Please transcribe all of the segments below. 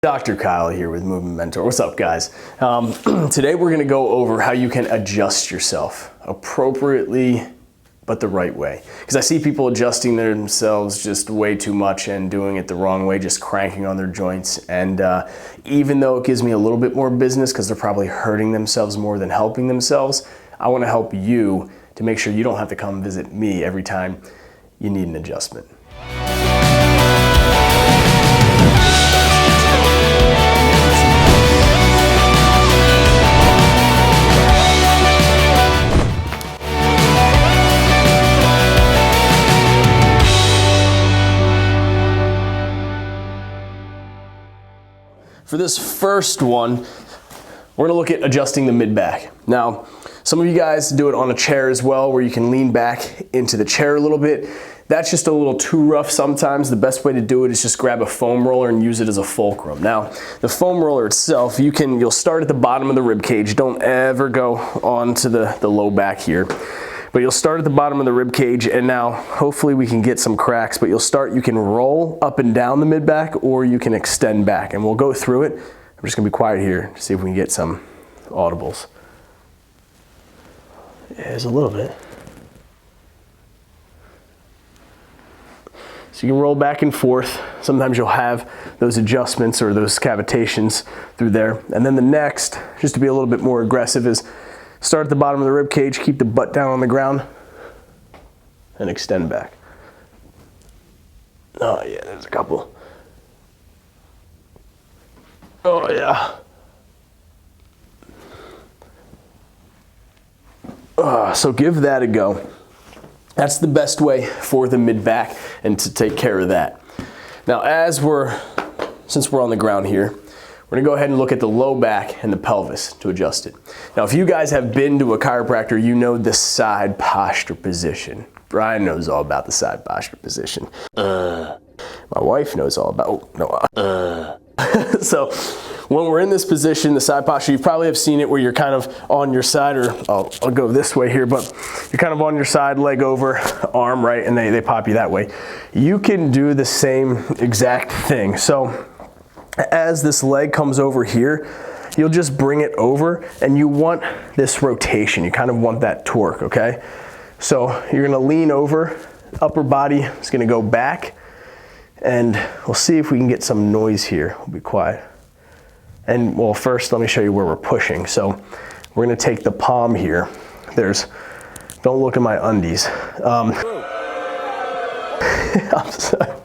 Dr. Kyle here with MVMTmentor. What's up, guys? Today we're going to go over how you can adjust yourself appropriately, but the right way. Because I see people adjusting themselves just way too much and doing it the wrong way, just cranking on their joints. And even though it gives me a little bit more business because they're probably hurting themselves more than helping themselves, I want to help you to make sure you don't have to come visit me every time you need an adjustment. For this first one, we're gonna look at adjusting the mid-back. Now, some of you guys do it on a chair as well, where you can lean back into the chair a little bit. That's just a little too rough sometimes. The best way to do it is just grab a foam roller and use it as a fulcrum. Now, the foam roller itself, you'll start at the bottom of the rib cage. Don't ever go onto the low back here. But you'll start at the bottom of the rib cage, and now hopefully we can get some cracks, but you can roll up and down the mid back, or you can extend back, and we'll go through it. I'm just gonna be quiet here to see if we can get some audibles. Yeah, there's a little bit. So you can roll back and forth. Sometimes you'll have those adjustments or those cavitations through there. And then the next, just to be a little bit more aggressive, is start at the bottom of the rib cage, keep the butt down on the ground, and extend back. Oh yeah, there's a couple. Oh yeah. So give that a go. That's the best way for the mid-back and to take care of that. Now since we're on the ground here, we're gonna go ahead and look at the low back and the pelvis to adjust it. Now, if you guys have been to a chiropractor, you know the side posture position. Brian knows all about the side posture position. My wife knows all about, So when we're in this position, the side posture, you probably have seen it where you're kind of on your side, or I'll go this way here, but you're kind of on your side, leg over, arm, right? And they pop you that way. You can do the same exact thing. So as this leg comes over here, you'll just bring it over, and you want this rotation. You kind of want that torque, okay? So you're gonna lean over, upper body is gonna go back, and we'll see if we can get some noise here. We'll be quiet. And well, first let me show you where we're pushing. So we're gonna take the palm here. Don't look at my undies. I'm sorry.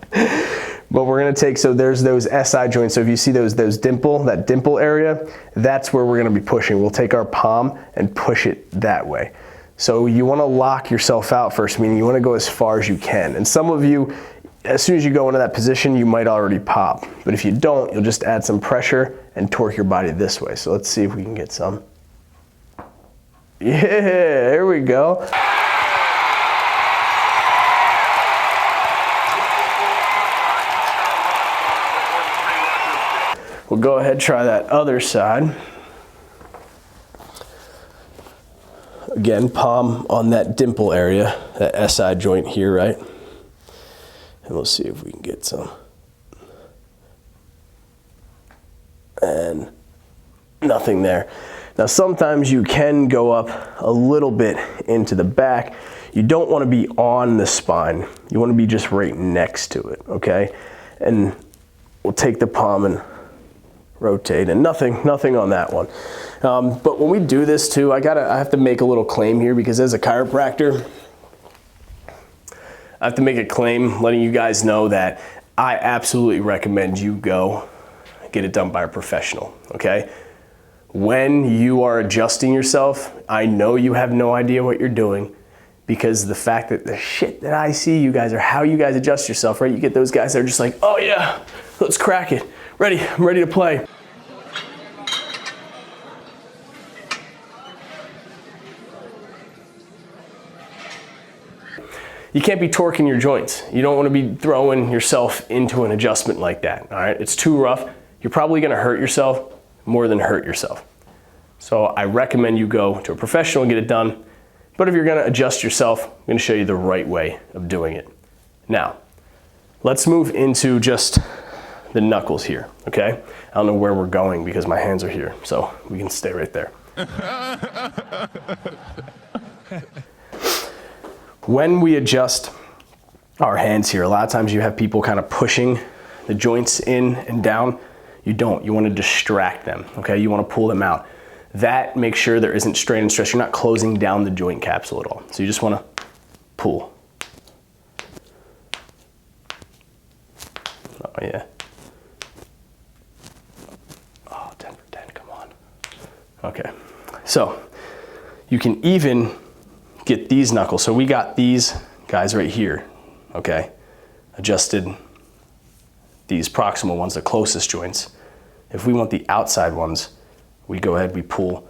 But we're gonna take, so there's those SI joints. So if you see that dimple area, that's where we're gonna be pushing. We'll take our palm and push it that way. So you wanna lock yourself out first, meaning you wanna go as far as you can. And some of you, as soon as you go into that position, you might already pop. But if you don't, you'll just add some pressure and torque your body this way. So let's see if we can get some. Yeah, here we go. We'll go ahead and try that other side. Again, palm on that dimple area, that SI joint here, right? And we'll see if we can get some. And nothing there. Now sometimes you can go up a little bit into the back. You don't want to be on the spine. You want to be just right next to it, okay? And we'll take the palm and rotate, and nothing on that one. But when we do this too, I have to make a little claim here, because as a chiropractor, I have to make a claim letting you guys know that I absolutely recommend you go get it done by a professional, okay? When you are adjusting yourself, I know you have no idea what you're doing, because the fact that the shit that I see you guys, or how you guys adjust yourself, right? You get those guys that are just like, oh yeah, let's crack it. I'm ready to play. You can't be torquing your joints. You don't want to be throwing yourself into an adjustment like that, all right? It's too rough. You're probably gonna hurt yourself more than hurt yourself. So I recommend you go to a professional and get it done. But if you're gonna adjust yourself, I'm gonna show you the right way of doing it. Now, let's move into just the knuckles here, okay? I don't know where we're going because my hands are here, so we can stay right there. When we adjust our hands here, a lot of times you have people kind of pushing the joints in and down. You don't. You want to distract them, okay? You want to pull them out. That makes sure there isn't strain and stress. You're not closing down the joint capsule at all. So you just want to pull. Oh, yeah. Oh, 10 for 10, come on. Okay, so you can even get these knuckles. So we got these guys right here, okay? Adjusted these proximal ones, the closest joints. If we want the outside ones, we go ahead, we pull.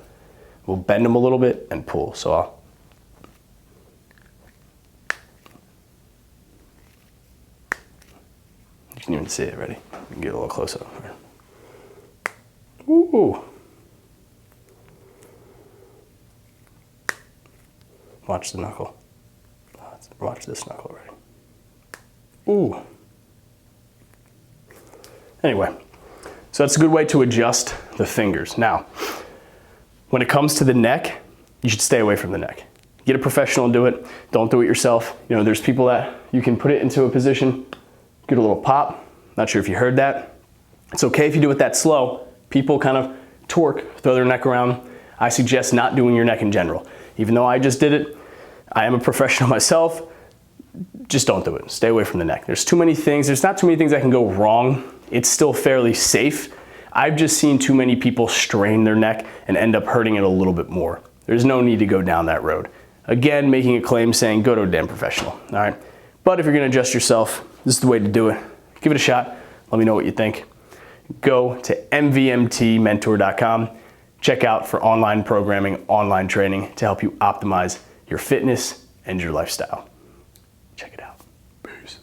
We'll bend them a little bit and pull. So you can even see it, ready? You can get a little close up. Ooh. Watch the knuckle. Watch this knuckle, ready? Ooh. Anyway, so that's a good way to adjust the fingers. Now, when it comes to the neck, you should stay away from the neck. Get a professional to do it. Don't do it yourself. You know, there's people that you can put it into a position, get a little pop. Not sure if you heard that. It's okay if you do it that slow. People kind of torque, throw their neck around. I suggest not doing your neck in general. Even though I just did it, I am a professional myself. Just don't do it. Stay away from the neck. There's too many things. There's not too many things that can go wrong. It's still fairly safe. I've just seen too many people strain their neck and end up hurting it a little bit more. There's no need to go down that road. Again, making a claim saying go to a damn professional, all right? But if you're gonna adjust yourself, this is the way to do it. Give it a shot. Let me know what you think. Go to MVMTmentor.com. Check out for online programming, online training to help you optimize your fitness and your lifestyle.